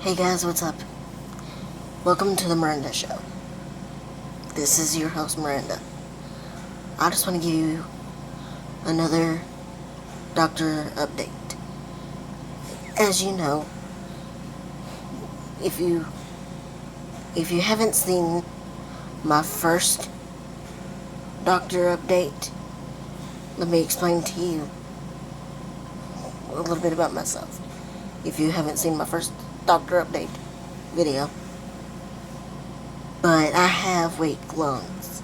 Hey guys, what's up? Welcome to the Miranda Show. This is your host, Miranda. I just want to give you another doctor update. As you know, if you haven't seen my first doctor update, let me explain to you a little bit about myself. If you haven't seen my first doctor update video, but I have weak lungs.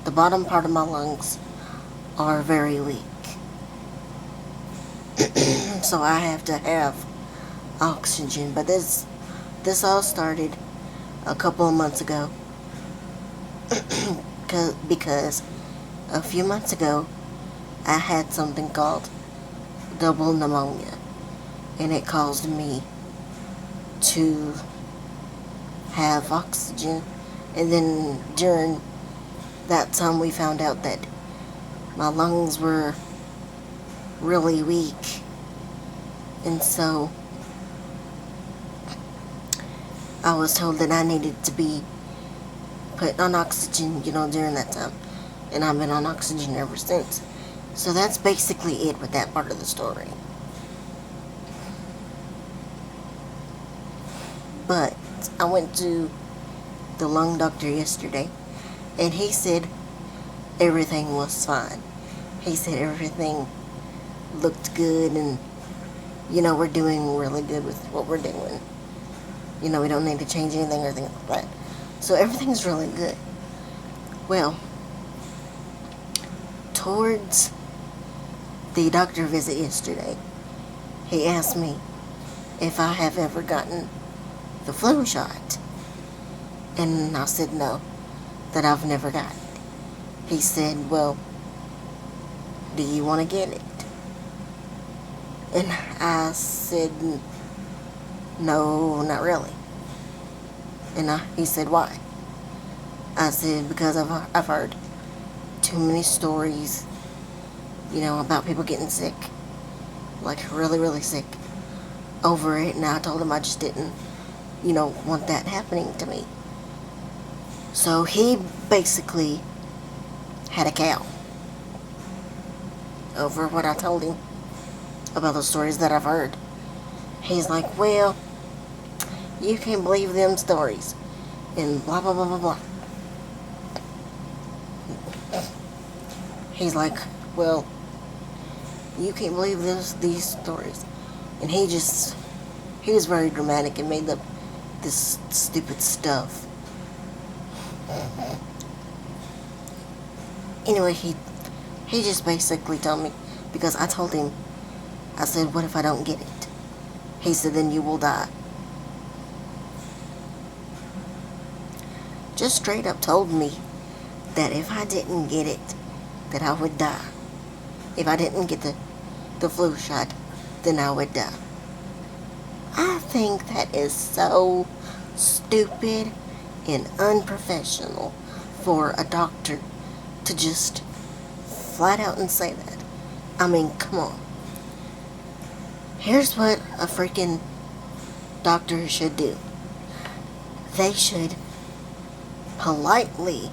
The bottom part of my lungs are very weak. So I have to have oxygen. But this all started a couple of months ago. Because a few months ago I had something called double pneumonia, and it caused me to have oxygen. And then during that time we found out that my lungs were really weak, and so I was told that I needed to be put on oxygen, during that time, and I've been on oxygen ever since. So that's basically it with that part of the story. But I went to the lung doctor yesterday, and he said everything was fine. He said everything looked good, and we're doing really good with what we're doing. We don't need to change anything or anything like that. So everything's really good. Well, towards the doctor visit yesterday, he asked me if I have ever gotten the flu shot. And I said no, that I've never got it. He said, well, do you want to get it? And I said, no, not really. And he said, why? I said, because I've heard too many stories, about people getting sick, like really, really sick over it. And I told him I just didn't, want that happening to me. So he basically had a cow over what I told him about the stories that I've heard. He's like, well, you can't believe them stories, and blah, blah, blah, blah, blah. He's like, well, you can't believe these stories. And he was very dramatic and made up this stupid stuff. Anyway, he just basically told me, because I told him, I said, what if I don't get it? He said, then you will die. Just straight up told me that if I didn't get it, that I would die. If I didn't get the flu shot, then I would die. I think that is so stupid and unprofessional for a doctor to just flat out and say that. I mean, come on. Here's what a freaking doctor should do. They should politely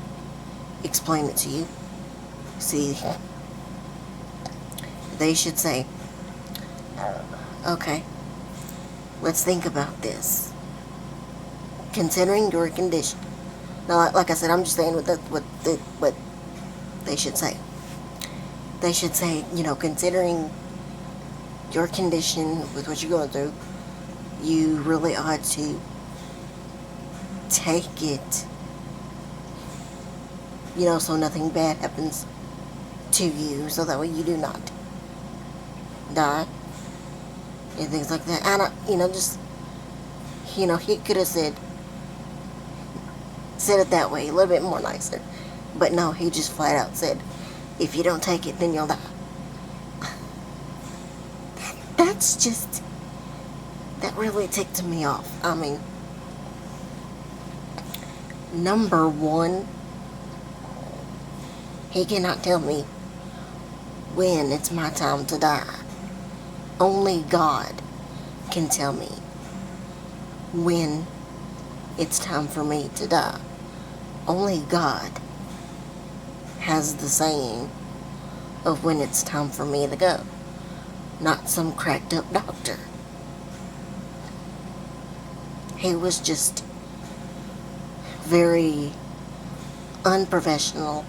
explain it to you. See, they should say, okay, let's think about this. Considering your condition. Now, like I said, I'm just saying what they should say. They should say, considering your condition with what you're going through, you really ought to take it, so nothing bad happens to you, so that way you do not die, and things like that. And just, he could have said it that way, a little bit more nicer. But no, he just flat out said, if you don't take it, then you'll die. That really ticked me off. I mean, number one, he cannot tell me when it's my time to die. Only God can tell me when it's time for me to die. Only God has the saying of when it's time for me to go, not some cracked up doctor. He was just very unprofessional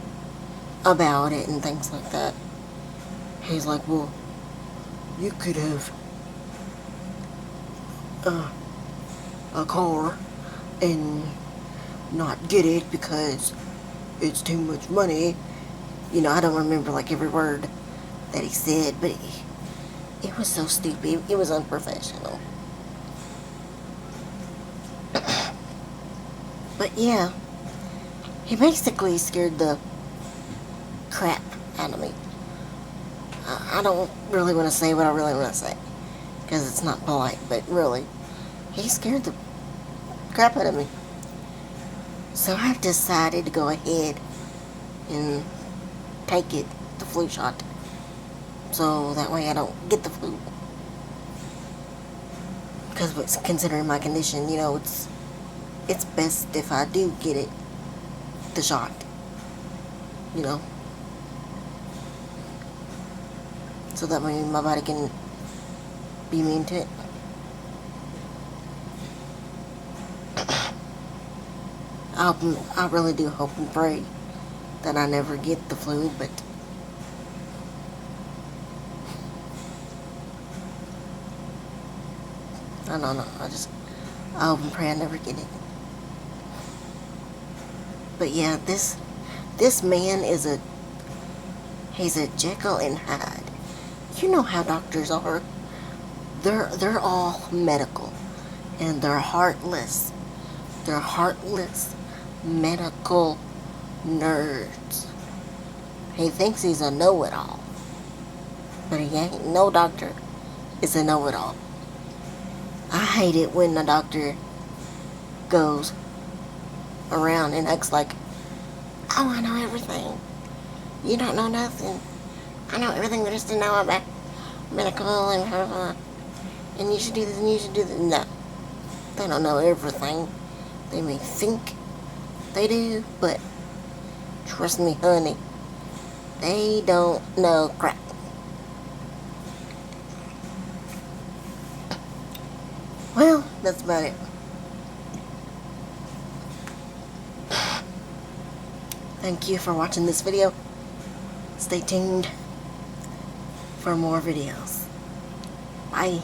about it and things like that. He's like, well, you could have a car and not get it because it's too much money. You know, I don't remember like every word that he said, but it was so stupid. It was unprofessional. But yeah, he basically scared the crap out of me. I don't really want to say what I really want to say, because it's not polite, but really, he scared the crap out of me. So I've decided to go ahead and take it, the flu shot, so that way I don't get the flu. Because considering my condition, you know, it's best if I do get it, the shot, you know, so that way my body can be immune to it. I really do hope and pray that I never get the flu, but I don't know. I hope and pray I never get it. But yeah, this man he's a Jekyll and Hyde. You know how doctors are. They're all medical, and they're heartless. They're heartless medical nerds. He thinks he's a know-it-all, but he ain't. No doctor is a know-it-all. I hate it when a doctor goes around and acts like, oh, I know everything. You don't know nothing. I know everything there is to know about medical and blah, blah, blah. And you should do this and you should do this. No, they don't know everything. They may think they do, but trust me, honey, they don't know crap. Well, that's about it. Thank you for watching this video. Stay tuned for more videos. Bye.